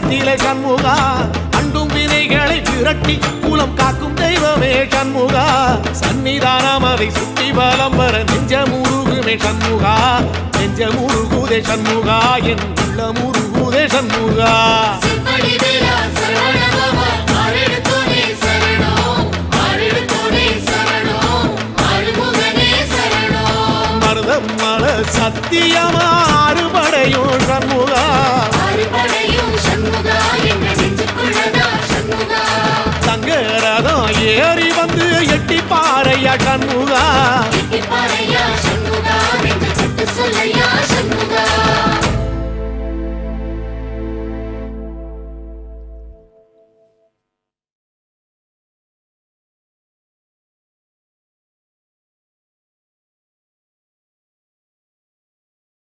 ரூபத்திலே சண்முகா அண்டும் வினைகளை விரட்டி குலம் காக்கும் தெய்வமே சண்முகா சன்னிதானம் அதை சுற்றி பலம் வர நெஞ்சமுருகுமே சண்முகா நெஞ்சமுருகுதே சண்முகா என் உள்ள முருகுதே சண்முகா மருதமல சத்தியமா அறுபடையும் சண்முகா தங்கரதம் ஏறி வந்து எட்டி பாறையா சண்முகா